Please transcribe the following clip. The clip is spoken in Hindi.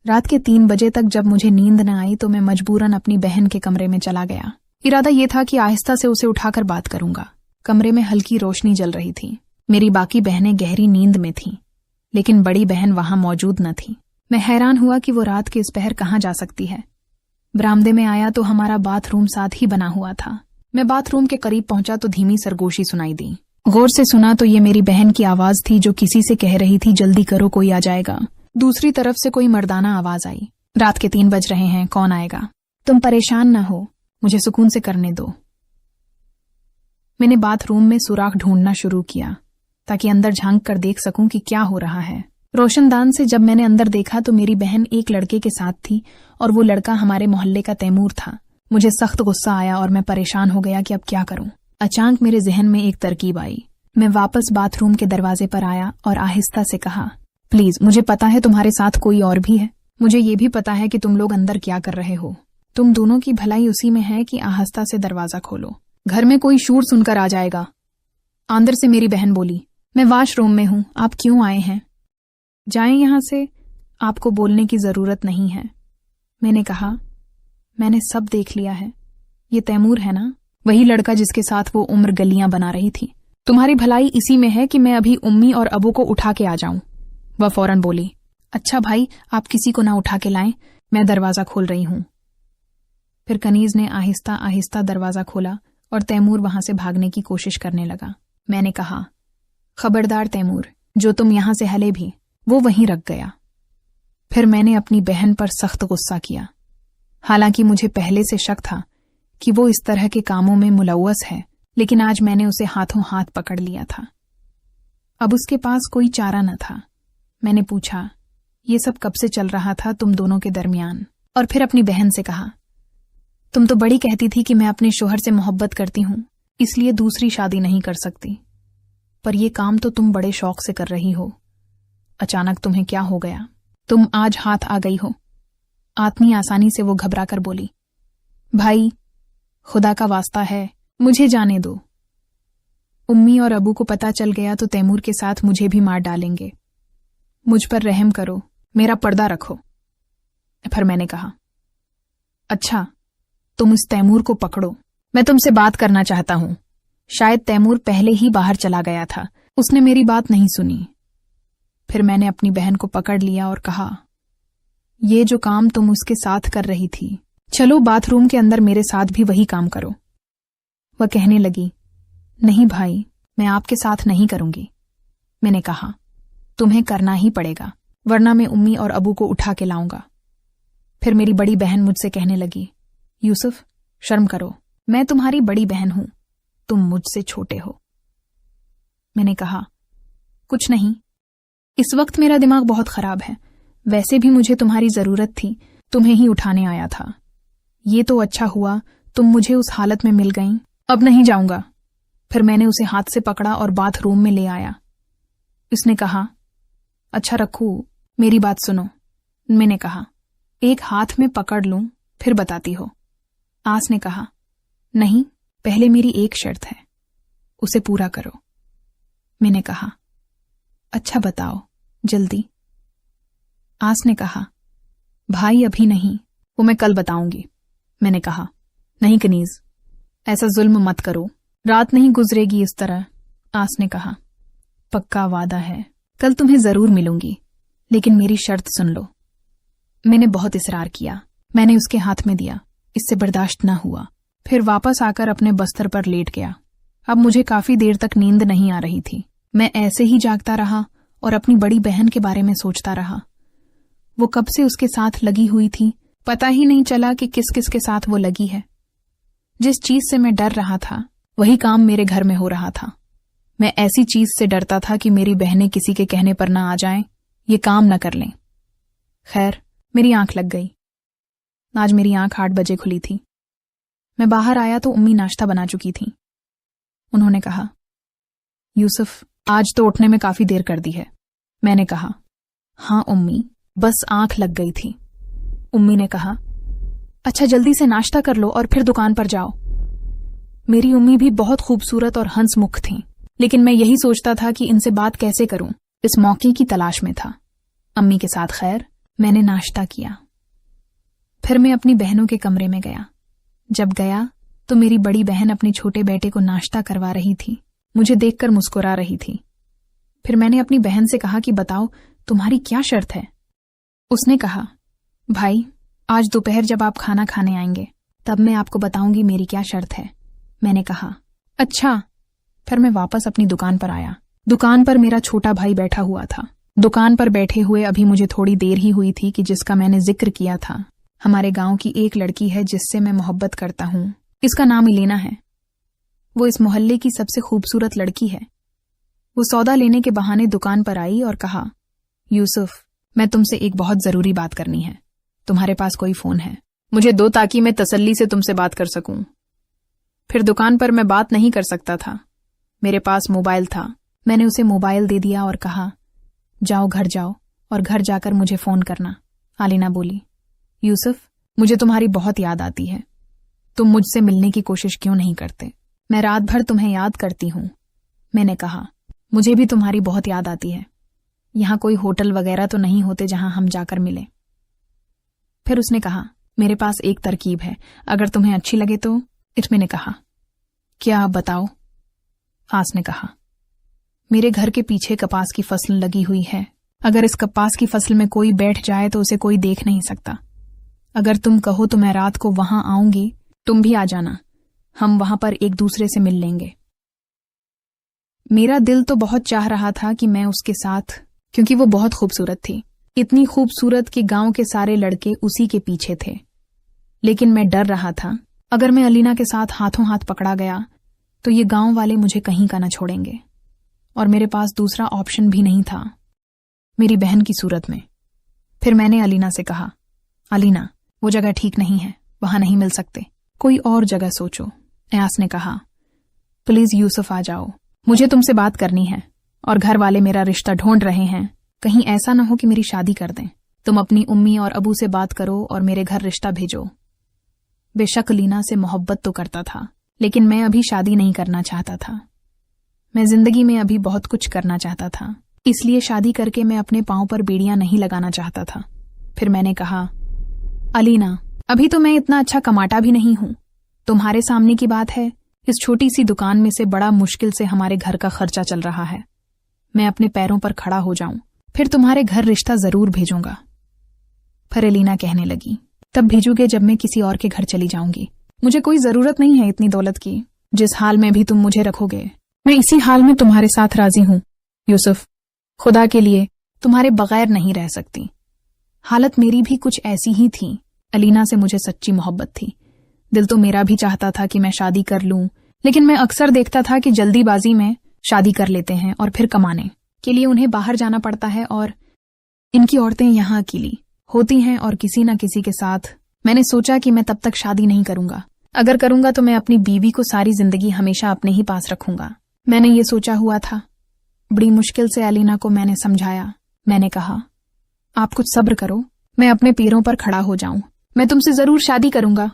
रात के 3 बजे तक जब मुझे नींद न आई तो मैं मजबूरन अपनी बहन के कमरे में चला गया। इरादा ये था कि आहिस्ता से उसे उठाकर बात करूंगा। कमरे में हल्की रोशनी जल रही थी। मेरी बाकी बहनें गहरी नींद में थीं, लेकिन बड़ी बहन वहां मौजूद न थी। मैं हैरान हुआ कि वो रात के इस पहर कहाँ जा सकती है। बरामदे में आया तो हमारा बाथरूम साथ ही बना हुआ था। मैं बाथरूम के करीब पहुंचा तो धीमी सरगोशी सुनाई दी। गौर से सुना तो ये मेरी बहन की आवाज थी जो किसी से कह रही थी, जल्दी करो कोई आ जाएगा। दूसरी तरफ से कोई मर्दाना आवाज आई, रात के 3 बज रहे हैं, कौन आएगा? तुम परेशान न हो, मुझे सुकून से करने दो। मैंने बाथरूम में सुराख ढूंढना शुरू किया ताकि अंदर झांक कर देख सकूं कि क्या हो रहा है। रोशनदान से जब मैंने अंदर देखा तो मेरी बहन एक लड़के के साथ थी और वो लड़का हमारे मोहल्ले का तैमूर था। मुझे सख्त गुस्सा आया और मैं परेशान हो गया कि अब क्या करूं। अचानक मेरे जहन में एक तरकीब आई। मैं वापस बाथरूम के दरवाजे पर आया और आहिस्ता से कहा, प्लीज, मुझे पता है तुम्हारे साथ कोई और भी है। मुझे ये भी पता है कि तुम लोग अंदर क्या कर रहे हो। तुम दोनों की भलाई उसी में है कि आहिस्ता से दरवाजा खोलो, घर में कोई शोर सुनकर आ जाएगा। अंदर से मेरी बहन बोली, मैं वॉशरूम में हूं, आप क्यों आए हैं? जाएं यहां से, आपको बोलने की जरूरत नहीं है। मैंने कहा, मैंने सब देख लिया है। ये तैमूर है ना, वही लड़का जिसके साथ वो उम्र गलियां बना रही थी। तुम्हारी भलाई इसी में है कि मैं अभी उम्मी और अबू को उठा के आ जाऊं। वह फौरन बोली, अच्छा भाई, आप किसी को ना उठा के लाएं, मैं दरवाजा खोल रही हूं। फिर कनीज ने आहिस्ता आहिस्ता दरवाजा खोला और तैमूर वहां से भागने की कोशिश करने लगा। मैंने कहा, खबरदार तैमूर, जो तुम यहां से हले भी वो वहीं रख गया। फिर मैंने अपनी बहन पर सख्त गुस्सा किया। हालांकि मुझे पहले से शक था कि वो इस तरह के कामों में मुलव्वस है, लेकिन आज मैंने उसे हाथों हाथ पकड़ लिया था। अब उसके पास कोई चारा न था। मैंने पूछा, ये सब कब से चल रहा था तुम दोनों के दरमियान? और फिर अपनी बहन से कहा, तुम तो बड़ी कहती थी कि मैं अपने शोहर से मोहब्बत करती हूं, इसलिए दूसरी शादी नहीं कर सकती, पर यह काम तो तुम बड़े शौक से कर रही हो। अचानक तुम्हें क्या हो गया? तुम आज हाथ आ गई हो। आतनी आसानी से वो घबरा कर बोली, भाई, खुदा का वास्ता है, मुझे जाने दो। उम्मी और अबू को पता चल गया तो तैमूर के साथ मुझे भी मार डालेंगे। मुझ पर रहम करो, मेरा पर्दा रखो। फिर मैंने कहा, अच्छा, तुम उस तैमूर को पकड़ो, मैं तुमसे बात करना चाहता हूं। शायद तैमूर पहले ही बाहर चला गया था, उसने मेरी बात नहीं सुनी। फिर मैंने अपनी बहन को पकड़ लिया और कहा, ये जो काम तुम उसके साथ कर रही थी, चलो बाथरूम के अंदर मेरे साथ भी वही काम करो। वह कहने लगी, नहीं भाई, मैं आपके साथ नहीं करूंगी। मैंने कहा, तुम्हें करना ही पड़ेगा, वरना मैं उम्मी और अबू को उठा के लाऊंगा। फिर मेरी बड़ी बहन मुझसे कहने लगी, यूसुफ, शर्म करो, मैं तुम्हारी बड़ी बहन हूं, तुम मुझसे छोटे हो। मैंने कहा, कुछ नहीं, इस वक्त मेरा दिमाग बहुत खराब है, वैसे भी मुझे तुम्हारी जरूरत थी, तुम्हें ही उठाने आया था। ये तो अच्छा हुआ तुम मुझे उस हालत में मिल गईं, अब नहीं जाऊंगा। फिर मैंने उसे हाथ से पकड़ा और बाथरूम में ले आया। उसने कहा, अच्छा रखू, मेरी बात सुनो। मैंने कहा, एक हाथ में पकड़ लूं फिर बताती हो। आस ने कहा, नहीं, पहले मेरी एक शर्त है, उसे पूरा करो। मैंने कहा, अच्छा बताओ, जल्दी। आस ने कहा, भाई अभी नहीं, वो मैं कल बताऊंगी। मैंने कहा, नहीं कनीज, ऐसा जुल्म मत करो, रात नहीं गुजरेगी इस तरह। आस ने कहा, पक्का वादा है, कल तुम्हें जरूर मिलूंगी, लेकिन मेरी शर्त सुन लो। मैंने बहुत इसरार किया, मैंने उसके हाथ में दिया, इससे बर्दाश्त न हुआ। फिर वापस आकर अपने बस्तर पर लेट गया। अब मुझे काफी देर तक नींद नहीं आ रही थी। मैं ऐसे ही जागता रहा और अपनी बड़ी बहन के बारे में सोचता रहा। वो कब से उसके साथ लगी हुई थी, पता ही नहीं चला कि किस किस के साथ वो लगी है। जिस चीज से मैं डर रहा था वही काम मेरे घर में हो रहा था। मैं ऐसी चीज से डरता था कि मेरी बहनें किसी के कहने पर ना आ जाएं, ये काम न कर लें। खैर, मेरी आंख लग गई। आज मेरी आंख 8 बजे खुली थी। मैं बाहर आया तो उम्मी नाश्ता बना चुकी थी। उन्होंने कहा, यूसुफ, आज तो उठने में काफी देर कर दी है। मैंने कहा, हाँ उम्मी, बस आंख लग गई थी। उम्मी ने कहा, अच्छा जल्दी से नाश्ता कर लो और फिर दुकान पर जाओ। मेरी उम्मी भी बहुत खूबसूरत और हंसमुख थीं, लेकिन मैं यही सोचता था कि इनसे बात कैसे करूं, इस मौके की तलाश में था। अम्मी के साथ खैर, मैंने नाश्ता किया। फिर मैं अपनी बहनों के कमरे में गया। जब गया तो मेरी बड़ी बहन अपने छोटे बेटे को नाश्ता करवा रही थी। मुझे देखकर मुस्कुरा रही थी। फिर मैंने अपनी बहन से कहा कि बताओ तुम्हारी क्या शर्त है। उसने कहा, भाई आज दोपहर जब आप खाना खाने आएंगे तब मैं आपको बताऊंगी मेरी क्या शर्त है। मैंने कहा, अच्छा। फिर मैं वापस अपनी दुकान पर आया। दुकान पर मेरा छोटा भाई बैठा हुआ था। दुकान पर बैठे हुए अभी मुझे थोड़ी देर ही हुई थी कि जिसका मैंने जिक्र किया था, हमारे गांव की एक लड़की है जिससे मैं मोहब्बत करता हूं। इसका नाम इलेना है। वो इस मोहल्ले की सबसे खूबसूरत लड़की है। वो सौदा लेने के बहाने दुकान पर आई और कहा, यूसुफ, मैं तुमसे एक बहुत जरूरी बात करनी है। तुम्हारे पास कोई फोन है? मुझे दो ताकि मैं तसल्ली से तुमसे बात कर सकूं। फिर दुकान पर मैं बात नहीं कर सकता था। मेरे पास मोबाइल था। मैंने उसे मोबाइल दे दिया और कहा, जाओ घर जाओ और घर जाकर मुझे फोन करना। आलिना बोली, यूसुफ, मुझे तुम्हारी बहुत याद आती है। तुम मुझसे मिलने की कोशिश क्यों नहीं करते? मैं रात भर तुम्हें याद करती हूं। मैंने कहा, मुझे भी तुम्हारी बहुत याद आती है। यहां कोई होटल वगैरह तो नहीं होते जहां हम जाकर मिले? फिर उसने कहा, मेरे पास एक तरकीब है, अगर तुम्हें अच्छी लगे तो। इट्मे ने कहा, क्या बताओ? आस ने कहा, मेरे घर के पीछे कपास की फसल लगी हुई है। अगर इस कपास की फसल में कोई बैठ जाए तो उसे कोई देख नहीं सकता। अगर तुम कहो तो मैं रात को वहां आऊंगी, तुम भी आ जाना। हम वहां पर एक दूसरे से मिल लेंगे। मेरा दिल तो बहुत चाह रहा था कि मैं उसके साथ, क्योंकि वो बहुत खूबसूरत थी, इतनी खूबसूरत कि गांव के सारे लड़के उसी के पीछे थे। लेकिन मैं डर रहा था, अगर मैं अलीना के साथ हाथों हाथ पकड़ा गया तो ये गांव वाले मुझे कहीं का न छोड़ेंगे। और मेरे पास दूसरा ऑप्शन भी नहीं था, मेरी बहन की सूरत में। फिर मैंने अलीना से कहा, अलीना, वो जगह ठीक नहीं है, वहां नहीं मिल सकते, कोई और जगह सोचो। एयास ने कहा, प्लीज यूसुफ आ जाओ, मुझे तुमसे बात करनी है और घर वाले मेरा रिश्ता ढूंढ रहे हैं। कहीं ऐसा ना हो कि मेरी शादी कर दें। तुम अपनी उम्मी और अबू से बात करो और मेरे घर रिश्ता भेजो। बेशक लीना से मोहब्बत तो करता था, लेकिन मैं अभी शादी नहीं करना चाहता था। मैं जिंदगी में अभी बहुत कुछ करना चाहता था, इसलिए शादी करके मैं अपने पांव पर बेड़ियां नहीं लगाना चाहता था। फिर मैंने कहा, अलीना, अभी तो मैं इतना अच्छा कमाता भी नहीं हूं। तुम्हारे सामने की बात है, इस छोटी सी दुकान में से बड़ा मुश्किल से हमारे घर का खर्चा चल रहा है। मैं अपने पैरों पर खड़ा हो जाऊं, फिर तुम्हारे घर रिश्ता जरूर भेजूंगा। फिर अलीना कहने लगी, तब भेजोगे जब मैं किसी और के घर चली जाऊंगी। मुझे कोई जरूरत नहीं है इतनी दौलत की। जिस हाल में भी तुम मुझे रखोगे, मैं इसी हाल में तुम्हारे साथ राजी हूं। यूसुफ, खुदा के लिए तुम्हारे बगैर नहीं रह सकती। हालत मेरी भी कुछ ऐसी ही थी। अलीना से मुझे सच्ची मोहब्बत थी। दिल तो मेरा भी चाहता था कि मैं शादी कर लूं, लेकिन मैं अक्सर देखता था कि जल्दीबाजी में शादी कर लेते हैं और फिर कमाने के लिए उन्हें बाहर जाना पड़ता है, और इनकी औरतें यहाँ अकेली होती हैं और किसी न किसी के साथ। मैंने सोचा कि मैं तब तक शादी नहीं करूंगा। अगर करूंगा तो मैं अपनी बीवी को सारी जिंदगी हमेशा अपने ही पास रखूंगा। मैंने ये सोचा हुआ था। बड़ी मुश्किल से अलीना को मैंने समझाया। मैंने कहा, आप कुछ सब्र करो, मैं अपने पैरों पर खड़ा हो जाऊं। मैं तुमसे जरूर शादी करूंगा।